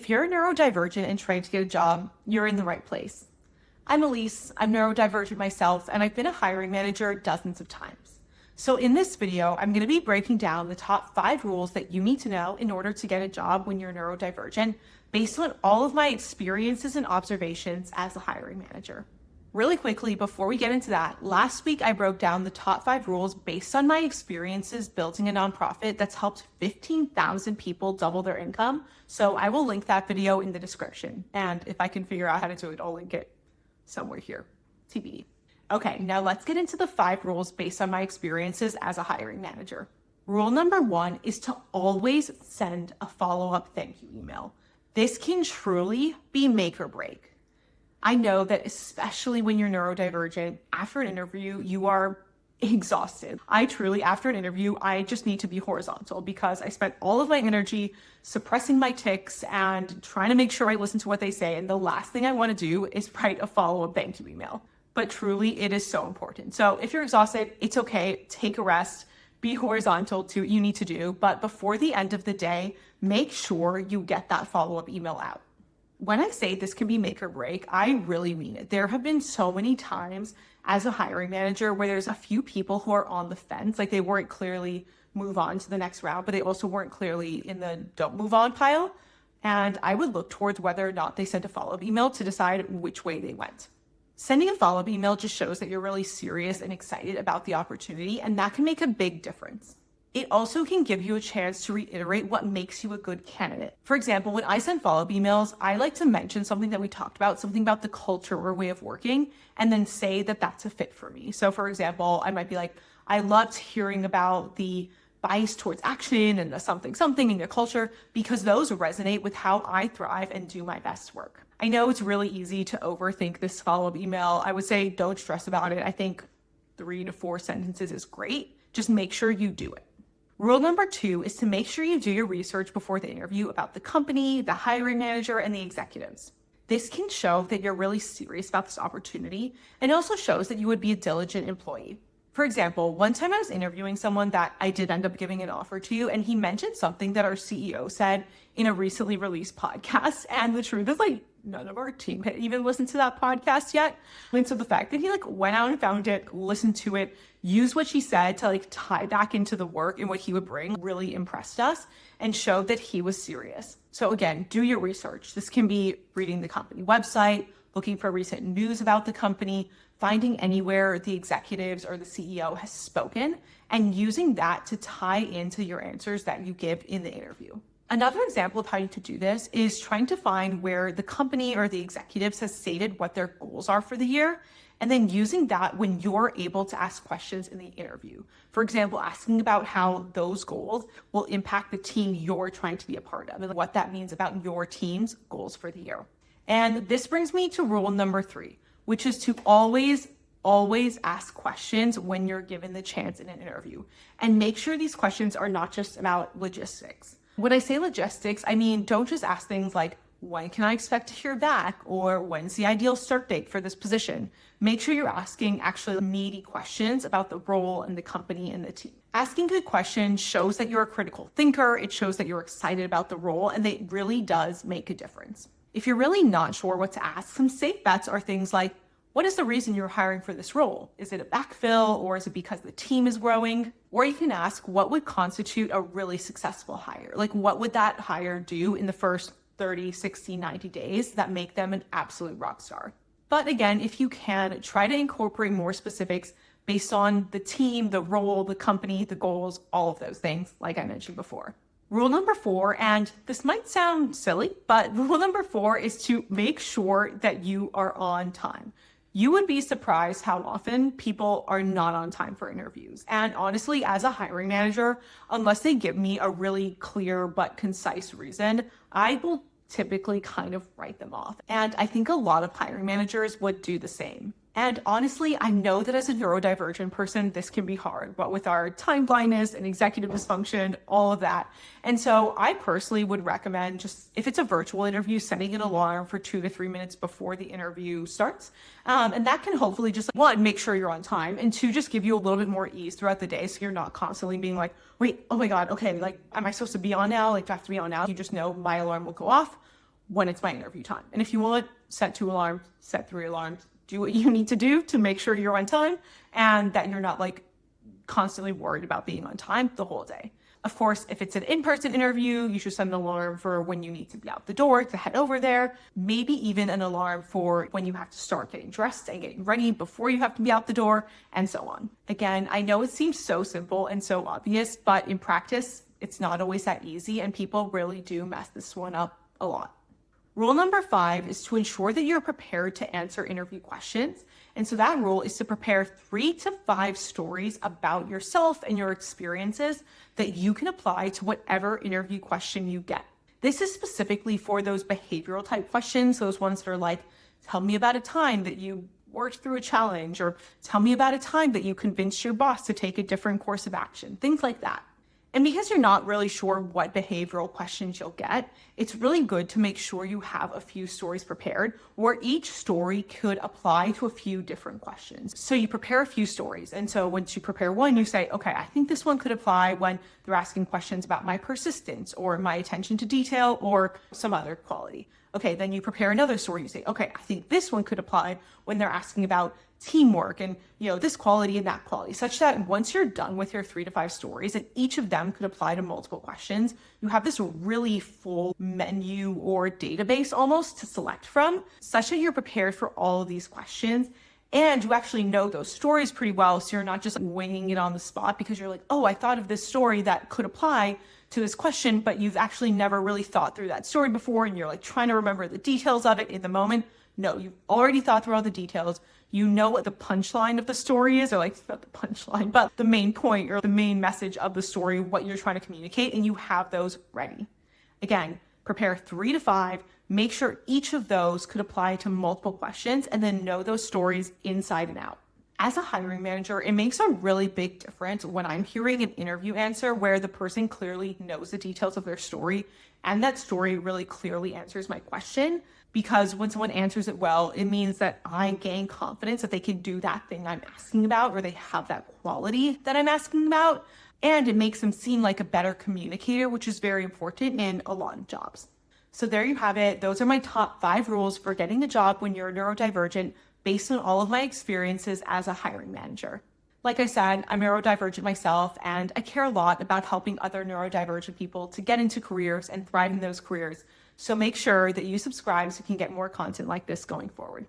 If you're neurodivergent and trying to get a job, you're in the right place. I'm Elise, I'm neurodivergent myself, and I've been a hiring manager dozens of times. So in this video, I'm going to be breaking down the top 5 rules that you need to know in order to get a job when you're neurodivergent, based on all of my experiences and observations as a hiring manager. Really quickly, before we get into that, last week I broke down the top 5 rules based on my experiences building a nonprofit that's helped 15,000 people double their income. So I will link that video in the description. And if I can figure out how to do it, I'll link it somewhere here, TBD. Okay, now let's get into the 5 rules based on my experiences as a hiring manager. Rule number 1 is to always send a follow-up thank you email. This can truly be make or break. I know that especially when you're neurodivergent, after an interview, you are exhausted. After an interview, I just need to be horizontal because I spent all of my energy suppressing my tics and trying to make sure I listen to what they say. And the last thing I want to do is write a follow-up thank you email. But truly, it is so important. So if you're exhausted, it's okay. Take a rest. Be horizontal to what you need to do. But before the end of the day, make sure you get that follow-up email out. When I say this can be make or break, I really mean it. There have been so many times as a hiring manager where there's a few people who are on the fence, like they weren't clearly move on to the next round, but they also weren't clearly in the don't move on pile. And I would look towards whether or not they sent a follow-up email to decide which way they went. Sending a follow-up email just shows that you're really serious and excited about the opportunity, and that can make a big difference. It also can give you a chance to reiterate what makes you a good candidate. For example, when I send follow-up emails, I like to mention something that we talked about, something about the culture or way of working, and then say that that's a fit for me. So for example, I might be like, I loved hearing about the bias towards action and the something in your culture because those resonate with how I thrive and do my best work. I know it's really easy to overthink this follow-up email. I would say don't stress about it. I think 3 to 4 sentences is great. Just make sure you do it. Rule number 2 is to make sure you do your research before the interview about the company, the hiring manager, and the executives. This can show that you're really serious about this opportunity and also shows that you would be a diligent employee. For example, one time I was interviewing someone that I did end up giving an offer to, and he mentioned something that our CEO said in a recently released podcast. And the truth is, none of our team had even listened to that podcast yet. And so the fact that he went out and found it, listened to it, used what she said to tie back into the work and what he would bring really impressed us and showed that he was serious. So again, do your research. This can be reading the company website, looking for recent news about the company, finding anywhere the executives or the CEO has spoken, and using that to tie into your answers that you give in the interview. Another example of how you could do this is trying to find where the company or the executives has stated what their goals are for the year, and then using that when you're able to ask questions in the interview. For example, asking about how those goals will impact the team you're trying to be a part of and what that means about your team's goals for the year. And this brings me to rule number 3, which is to always ask questions when you're given the chance in an interview. And make sure these questions are not just about logistics. When I say logistics, I mean, don't just ask things like, when can I expect to hear back? Or when's the ideal start date for this position? Make sure you're asking actually meaty questions about the role and the company and the team. Asking good questions shows that you're a critical thinker. It shows that you're excited about the role, and it really does make a difference. If you're really not sure what to ask, some safe bets are things like, what is the reason you're hiring for this role? Is it a backfill, or is it because the team is growing? Or you can ask, what would constitute a really successful hire? What would that hire do in the first 30, 60, 90 days that make them an absolute rock star? But again, if you can, try to incorporate more specifics based on the team, the role, the company, the goals, all of those things, like I mentioned before. Rule number 4, and this might sound silly, but rule number 4 is to make sure that you are on time. You would be surprised how often people are not on time for interviews. And honestly, as a hiring manager, unless they give me a really clear but concise reason, I will typically kind of write them off. And I think a lot of hiring managers would do the same. And honestly, I know that as a neurodivergent person, this can be hard, but with our time blindness and executive dysfunction, all of that. And so I personally would recommend just, if it's a virtual interview, setting an alarm for 2 to 3 minutes before the interview starts. And that can hopefully just, 1, make sure you're on time, and 2, just give you a little bit more ease throughout the day. So you're not constantly being like, wait, oh my God, okay, am I supposed to be on now? Do I have to be on now? You just know my alarm will go off. when it's my interview time. And if you want, set 2 alarms, set 3 alarms, do what you need to do to make sure you're on time and that you're not like constantly worried about being on time the whole day. Of course, if it's an in-person interview, you should set an alarm for when you need to be out the door to head over there. Maybe even an alarm for when you have to start getting dressed and getting ready before you have to be out the door, and so on. Again, I know it seems so simple and so obvious, but in practice, it's not always that easy, and people really do mess this one up a lot. Rule number 5 is to ensure that you're prepared to answer interview questions. And so that rule is to prepare 3 to 5 stories about yourself and your experiences that you can apply to whatever interview question you get. This is specifically for those behavioral type questions, those ones that are like, tell me about a time that you worked through a challenge, or tell me about a time that you convinced your boss to take a different course of action, things like that. And because you're not really sure what behavioral questions you'll get, it's really good to make sure you have a few stories prepared where each story could apply to a few different questions. So you prepare a few stories. And so once you prepare one, you say, okay, I think this one could apply when they're asking questions about my persistence or my attention to detail or some other quality. Okay, then you prepare another story. You say, okay, I think this one could apply when they're asking about teamwork and, this quality and that quality, such that once you're done with your 3 to 5 stories and each of them could apply to multiple questions, you have this really full menu or database almost to select from, such that you're prepared for all of these questions. And you actually know those stories pretty well. So you're not just winging it on the spot because you're like, oh, I thought of this story that could apply to this question, but you've actually never really thought through that story before. And you're like trying to remember the details of it in the moment. No, you've already thought through all the details. You know what the punchline of the story is, or like not the punchline, but the main point or the main message of the story, what you're trying to communicate, and you have those ready. Again, prepare 3 to 5, make sure each of those could apply to multiple questions, and then know those stories inside and out. As a hiring manager, it makes a really big difference when I'm hearing an interview answer where the person clearly knows the details of their story and that story really clearly answers my question. Because when someone answers it well, it means that I gain confidence that they can do that thing I'm asking about, or they have that quality that I'm asking about. And it makes them seem like a better communicator, which is very important in a lot of jobs. So there you have it. Those are my top 5 rules for getting a job when you're neurodivergent based on all of my experiences as a hiring manager. Like I said, I'm neurodivergent myself, and I care a lot about helping other neurodivergent people to get into careers and thrive in those careers. So make sure that you subscribe so you can get more content like this going forward.